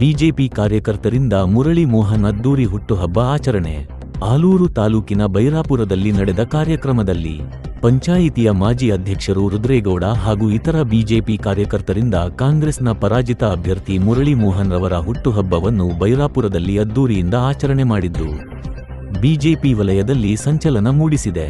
BJP ಕಾರ್ಯಕರ್ತರಿಂದ Murali Mohan ಅದ್ದೂರಿ ಹುಟ್ಟುಹಬ್ಬ ಆಚರಣೆ. ಆಲೂರು ತಾಲೂಕಿನ ಬೈರಾಪುರದಲ್ಲಿ ನಡೆದ ಕಾರ್ಯಕ್ರಮದಲ್ಲಿ ಪಂಚಾಯಿತಿಯ ಮಾಜಿ ಅಧ್ಯಕ್ಷರು ರುದ್ರೇಗೌಡ ಹಾಗೂ ಇತರ ಬಿಜೆಪಿ ಕಾರ್ಯಕರ್ತರಿಂದ ಕಾಂಗ್ರೆಸ್ನ ಪರಾಜಿತ ಅಭ್ಯರ್ಥಿ ಮುರಳಿ ಮೋಹನ್ ರವರ ಹುಟ್ಟುಹಬ್ಬವನ್ನು ಬೈರಾಪುರದಲ್ಲಿ ಅದ್ದೂರಿಯಿಂದ ಆಚರಣೆ ಮಾಡಿದ್ದು ಬಿಜೆಪಿ ವಲಯದಲ್ಲಿ ಸಂಚಲನ ಮೂಡಿಸಿದೆ.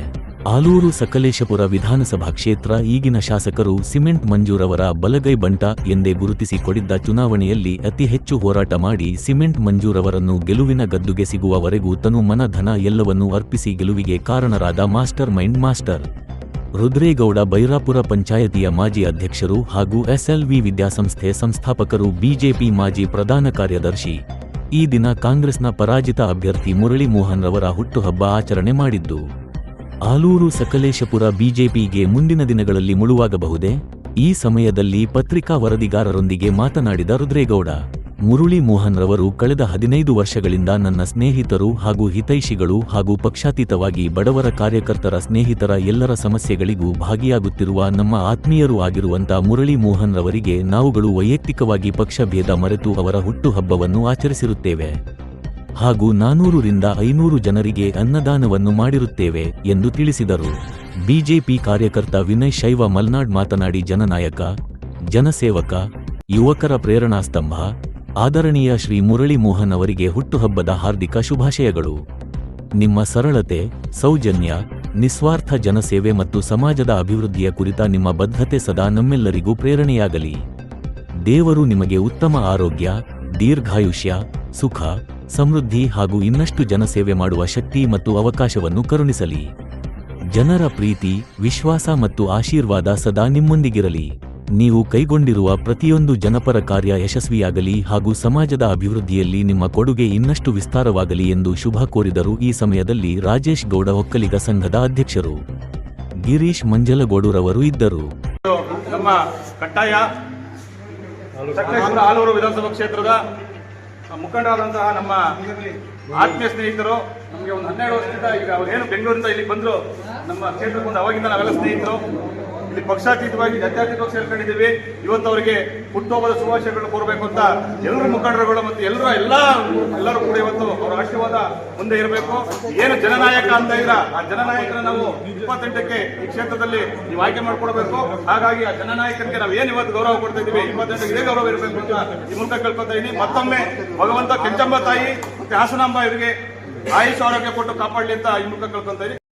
ಆಲೂರು ಸಕಲೇಶಪುರ ವಿಧಾನಸಭಾ ಕ್ಷೇತ್ರ ಈಗಿನ ಶಾಸಕರು ಸಿಮೆಂಟ್ ಮಂಜೂರವರ ಬಲಗೈ ಬಂಟ ಎಂದೇ ಗುರುತಿಸಿಕೊಂಡಿದ್ದ ಚುನಾವಣೆಯಲ್ಲಿ ಅತಿ ಹೆಚ್ಚು ಹೋರಾಟ ಮಾಡಿ ಸಿಮೆಂಟ್ ಮಂಜೂರವರನ್ನು ಗೆಲುವಿನ ಗದ್ದುಗೆ ಸಿಗುವವರೆಗೂ ತನು ಮನ ಧನ ಎಲ್ಲವನ್ನೂ ಅರ್ಪಿಸಿ ಗೆಲುವಿಗೆ ಕಾರಣರಾದ mastermind master Rudregowda Bairapura ಪಂಚಾಯತಿಯ ಮಾಜಿ ಅಧ್ಯಕ್ಷರು ಹಾಗೂ ಎಸ್ಎಲ್ವಿ ವಿದ್ಯಾಸಂಸ್ಥೆ ಸಂಸ್ಥಾಪಕರು ಬಿಜೆಪಿ ಮಾಜಿ ಪ್ರಧಾನ ಕಾರ್ಯದರ್ಶಿ ಈ ದಿನ ಕಾಂಗ್ರೆಸ್ನ ಪರಾಜಿತ ಅಭ್ಯರ್ಥಿ ಮುರಳಿ ಮೋಹನ್ ರವರ ಹುಟ್ಟುಹಬ್ಬ ಆಚರಣೆ ಮಾಡಿದ್ದು ಆಲೂರು ಸಕಲೇಶಪುರ ಬಿಜೆಪಿಗೆ ಮುಂದಿನ ದಿನಗಳಲ್ಲಿ ಮುಳುವಾಗಬಹುದೇ? ಈ ಸಮಯದಲ್ಲಿ ಪತ್ರಿಕಾ ವರದಿಗಾರರೊಂದಿಗೆ ಮಾತನಾಡಿದ ರುದ್ರೇಗೌಡ, ಮುರಳಿ ಮೋಹನ್ ರವರು ಕಳೆದ 15 ವರ್ಷಗಳಿಂದ ನನ್ನ ಸ್ನೇಹಿತರು ಹಾಗೂ ಹಿತೈಷಿಗಳು ಹಾಗೂ ಪಕ್ಷಾತೀತವಾಗಿ ಬಡವರ ಕಾರ್ಯಕರ್ತರ ಸ್ನೇಹಿತರ ಎಲ್ಲರ ಸಮಸ್ಯೆಗಳಿಗೂ ಭಾಗಿಯಾಗುತ್ತಿರುವ ನಮ್ಮ ಆತ್ಮೀಯರೂ ಆಗಿರುವಂತ ಮುರಳಿ ಮೋಹನ್ ರವರಿಗೆ ನಾವುಗಳು ವೈಯಕ್ತಿಕವಾಗಿ ಪಕ್ಷ ಭೇದ ಮರೆತು ಅವರ ಹುಟ್ಟುಹಬ್ಬವನ್ನು ಆಚರಿಸಿರುತ್ತೇವೆ ಹಾಗೂ 400 ರಿಂದ 500 ಜನರಿಗೆ ಅನ್ನದಾನವನ್ನು ಮಾಡಿರುತ್ತೇವೆ ಎಂದು ತಿಳಿಸಿದರು. ಬಿಜೆಪಿ ಕಾರ್ಯಕರ್ತ ವಿನಯ್ ಶೈವ ಮಲ್ನಾಡ್ ಮಾತನಾಡಿ, ಜನನಾಯಕ, ಜನಸೇವಕ, ಯುವಕರ ಪ್ರೇರಣಾಸ್ತಂಭ, ಆದರಣೀಯ ಶ್ರೀ ಮುರಳಿ ಮೋಹನ್ ಅವರಿಗೆ ಹುಟ್ಟುಹಬ್ಬದ ಹಾರ್ದಿಕ ಶುಭಾಶಯಗಳು. ನಿಮ್ಮ ಸರಳತೆ, ಸೌಜನ್ಯ, ನಿಸ್ವಾರ್ಥ ಜನಸೇವೆ ಮತ್ತು ಸಮಾಜದ ಅಭಿವೃದ್ಧಿಯ ಕುರಿತ ನಿಮ್ಮ ಬದ್ಧತೆ ಸದಾ ನಮ್ಮೆಲ್ಲರಿಗೂ ಪ್ರೇರಣೆಯಾಗಲಿ. ದೇವರು ನಿಮಗೆ ಉತ್ತಮ ಆರೋಗ್ಯ, ದೀರ್ಘಾಯುಷ್ಯ, ಸುಖ, ಸಮೃದ್ಧಿ ಹಾಗೂ ಇನ್ನಷ್ಟು ಜನಸೇವೆ ಮಾಡುವ ಶಕ್ತಿ ಮತ್ತು ಅವಕಾಶವನ್ನು ಕರುಣಿಸಲಿ. ಜನರ ಪ್ರೀತಿ, ವಿಶ್ವಾಸ ಮತ್ತು ಆಶೀರ್ವಾದ ಸದಾ ನಿಮ್ಮೊಂದಿಗಿರಲಿ. ನೀವು ಕೈಗೊಂಡಿರುವ ಪ್ರತಿಯೊಂದು ಜನಪರ ಕಾರ್ಯ ಯಶಸ್ವಿಯಾಗಲಿ ಹಾಗೂ ಸಮಾಜದ ಅಭಿವೃದ್ಧಿಯಲ್ಲಿ ನಿಮ್ಮ ಕೊಡುಗೆ ಇನ್ನಷ್ಟು ವಿಸ್ತಾರವಾಗಲಿ ಎಂದು ಶುಭ ಕೋರಿದರು. ಈ ಸಮಯದಲ್ಲಿ ರಾಜೇಶ್ ಗೌಡ ಒಕ್ಕಲಿಗ ಸಂಘದ ಅಧ್ಯಕ್ಷರು ಗಿರೀಶ್ ಮಂಜಲಗೌಡರವರು ಇದ್ದರು. ನಮ್ಮ ಕಟ್ಟಾಯ ಆಲೂರು ವಿಧಾನಸಭಾ ಕ್ಷೇತ್ರದ ಮುಖಂಡರಾದಂತಹ ನಮ್ಮ ಆತ್ಮೀಯ ಸ್ನೇಹಿತರು, ನಮಗೆ ಒಂದು 12 ವರ್ಷದಿಂದ ಈಗ ಅವರೇನು ಬೆಂಗಳೂರಿಂದ ಇಲ್ಲಿ ಬಂದರು, ನಮ್ಮ ಕ್ಷೇತ್ರಕ್ಕೆ ಬಂದು ಅವಾಗಿಂದ ನಾವೆಲ್ಲ ಸ್ನೇಹಿತರು ಇಲ್ಲಿ ಪಕ್ಷಾತೀತವಾಗಿ ಜಾತ್ಯತೀತವಾಗಿ ಸೇರ್ಕೊಂಡಿದ್ದೀವಿ. ಇವತ್ತು ಅವರಿಗೆ ಹುಟ್ಟುಹಬ್ಬದ ಶುಭಾಶಯಗಳನ್ನು ಕೋರಬೇಕು ಅಂತ ಎಲ್ಲರೂ ಮುಖಂಡರುಗಳು ಮತ್ತು ಎಲ್ಲರೂ ಕೂಡ ಇವತ್ತು ಅವರ ಆಶೀರ್ವಾದ ಮುಂದೆ ಇರಬೇಕು. ಏನು ಜನನಾಯಕ ಅಂತ ಇದ್ರ ಆ ಜನನಾಯಕನ ನಾವು 28ಕ್ಕೆ ಈ ಕ್ಷೇತ್ರದಲ್ಲಿ ನೀವು ಆಯ್ಕೆ ಮಾಡಿಕೊಡಬೇಕು. ಹಾಗಾಗಿ ಆ ಜನನಾಯಕನಿಗೆ ನಾವು ಏನು ಇವತ್ತು ಗೌರವ ಕೊಡ್ತಾ ಇದ್ದೀವಿ, 28ಕ್ಕೆ ಇದೇ ಗೌರವ ಇರಬೇಕು ಅಂತ ಈ ಮೂಲಕ ಕೇಳ್ಕೊತಾ ಇದ್ದೀನಿ. ಮತ್ತೊಮ್ಮೆ ಭಗವಂತ ಕೆಂಚಮ್ಮ ತಾಯಿ ಮತ್ತೆ ಹಾಸನಾಂಬ ಇವರಿಗೆ ಆಯುಷ್ ಆರೋಗ್ಯ ಕೊಟ್ಟು ಕಾಪಾಡಲಿ ಅಂತ ಈ ಮೂಲಕ ಕೇಳ್ಕೊತಾ ಇದ್ದೀನಿ.